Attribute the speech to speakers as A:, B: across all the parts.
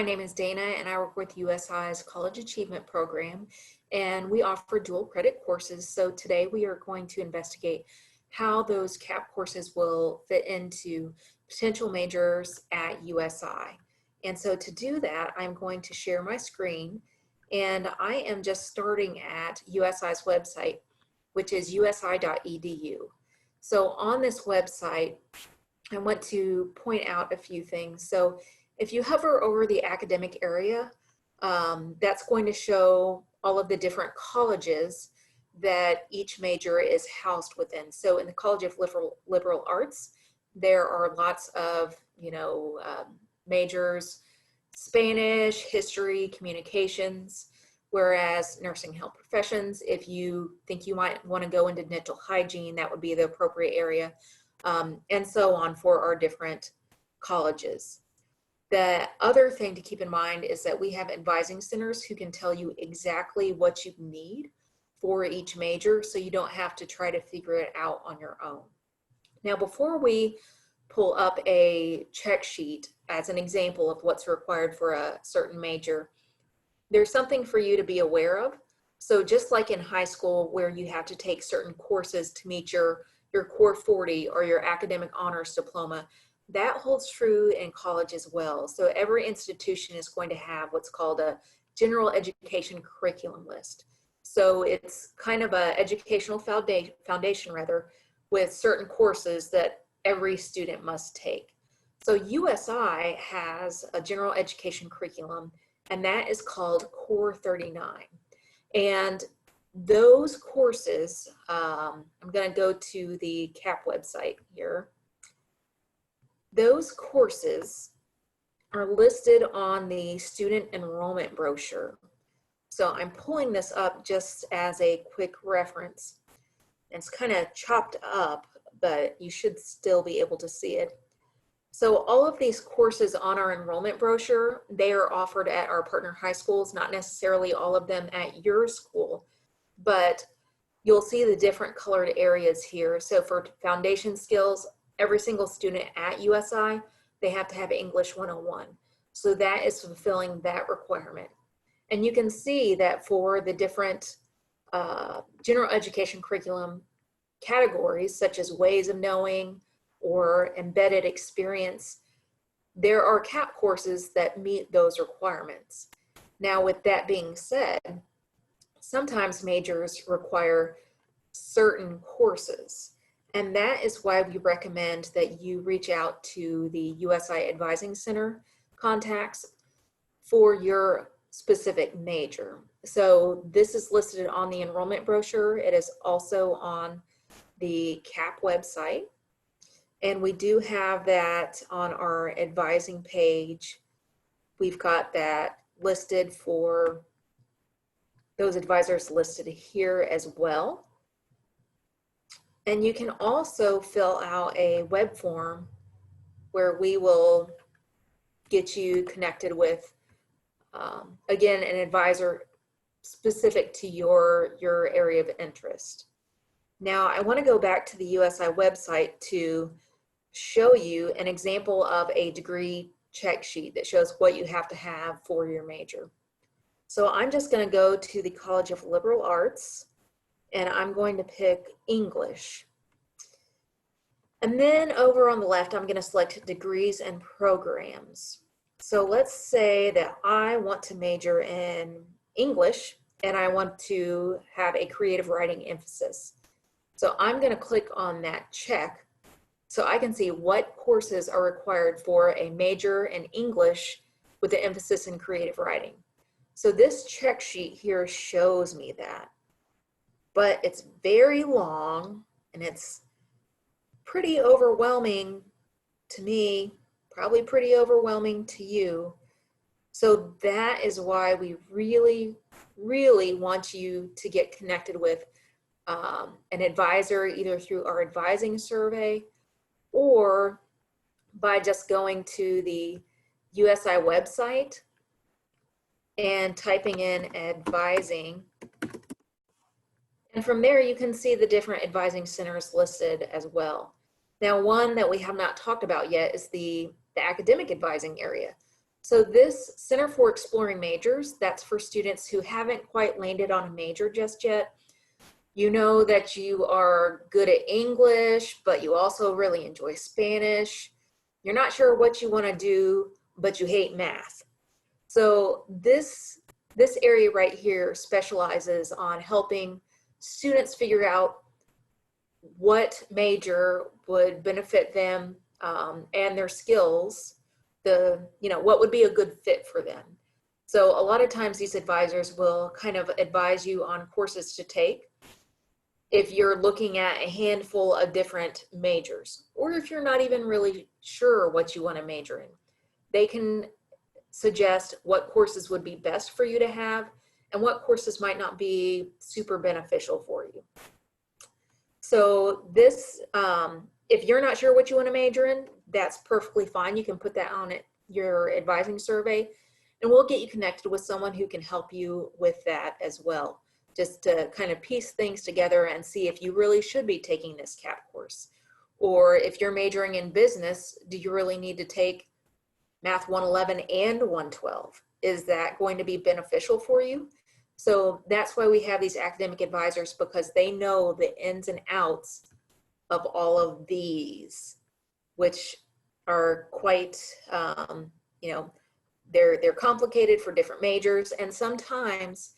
A: My name is Dana and I work with USI's College Achievement Program, and we offer dual credit courses. So today we are going to investigate how those CAP courses will fit into potential majors at USI. And so to do that, I'm going to share my screen, and I am just starting at USI's website, which is usi.edu. So on this website, I want to point out a few things. So if you hover over the academic area, that's going to show all of the different colleges that each major is housed within. So in the College of Liberal Arts, there are lots of, majors: Spanish, history, communications, whereas nursing health professions, if you think you might want to go into dental hygiene, that would be the appropriate area, and so on for our different colleges. The other thing to keep in mind is that we have advising centers who can tell you exactly what you need for each major, so you don't have to try to figure it out on your own. Now, before we pull up a check sheet as an example of what's required for a certain major, there's something for you to be aware of. So just like in high school, where you have to take certain courses to meet your Core 40 or your academic honors diploma, that holds true in college as well. So every institution is going to have what's called a general education curriculum list. So it's kind of an educational foundation with certain courses that every student must take. So USI has a general education curriculum, and that is called Core 39. And those courses, I'm going to go to the CAP website here. Those courses are listed on the student enrollment brochure. So I'm pulling this up just as a quick reference. It's kind of chopped up, but you should still be able to see it. So all of these courses on our enrollment brochure, they are offered at our partner high schools, not necessarily all of them at your school, but you'll see the different colored areas here. So for foundation skills, every single student at USI, they have to have English 101. So that is fulfilling that requirement. And you can see that for the different general education curriculum categories, such as ways of knowing or embedded experience, there are CAP courses that meet those requirements. Now, with that being said, sometimes majors require certain courses. And that is why we recommend that you reach out to the USI Advising Center contacts for your specific major. So this is listed on the enrollment brochure. It is also on the CAP website. And we do have that on our advising page. We've got that listed for those advisors listed here as well. And you can also fill out a web form where we will get you connected with, again, an advisor specific to your area of interest. Now, I want to go back to the USI website to show you an example of a degree check sheet that shows what you have to have for your major. So I'm just going to go to the College of Liberal Arts, and I'm going to pick English. And then over on the left, I'm going to select degrees and programs. So let's say that I want to major in English and I want to have a creative writing emphasis. So I'm going to click on that check so I can see what courses are required for a major in English with the emphasis in creative writing. So this check sheet here shows me that. But it's very long and it's pretty overwhelming to me, probably pretty overwhelming to you. So that is why we really, really want you to get connected with an advisor, either through our advising survey or by just going to the USI website and typing in advising. And from there, you can see the different advising centers listed as well. Now, one that we have not talked about yet is the academic advising area. So this Center for Exploring Majors, that's for students who haven't quite landed on a major just yet. You know that you are good at English, but you also really enjoy Spanish. You're not sure what you want to do, but you hate math. So this area right here specializes on helping students figure out what major would benefit them and their skills, what would be a good fit for them. So a lot of times these advisors will kind of advise you on courses to take if you're looking at a handful of different majors, or if you're not even really sure what you want to major in. They can suggest what courses would be best for you to have and what courses might not be super beneficial for you. So this, if you're not sure what you want to major in, that's perfectly fine. You can put that on your advising survey, and we'll get you connected with someone who can help you with that as well, just to kind of piece things together and see if you really should be taking this CAP course. Or if you're majoring in business, do you really need to take Math 111 and 112? Is that going to be beneficial for you? So that's why we have these academic advisors, because they know the ins and outs of all of these, which are quite, they're complicated for different majors, and sometimes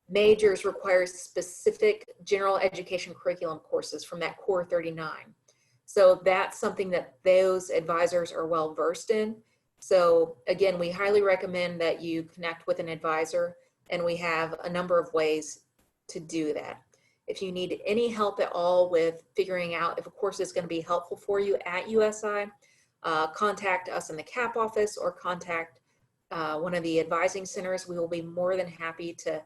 A: majors require specific general education curriculum courses from that core 39. So that's something that those advisors are well versed in. So again, we highly recommend that you connect with an advisor, and we have a number of ways to do that. If you need any help at all with figuring out if a course is going to be helpful for you at USI, contact us in the CAP office or contact one of the advising centers. We will be more than happy to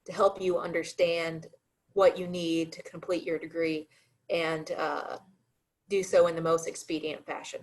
A: help you understand what you need to complete your degree and do so in the most expedient fashion.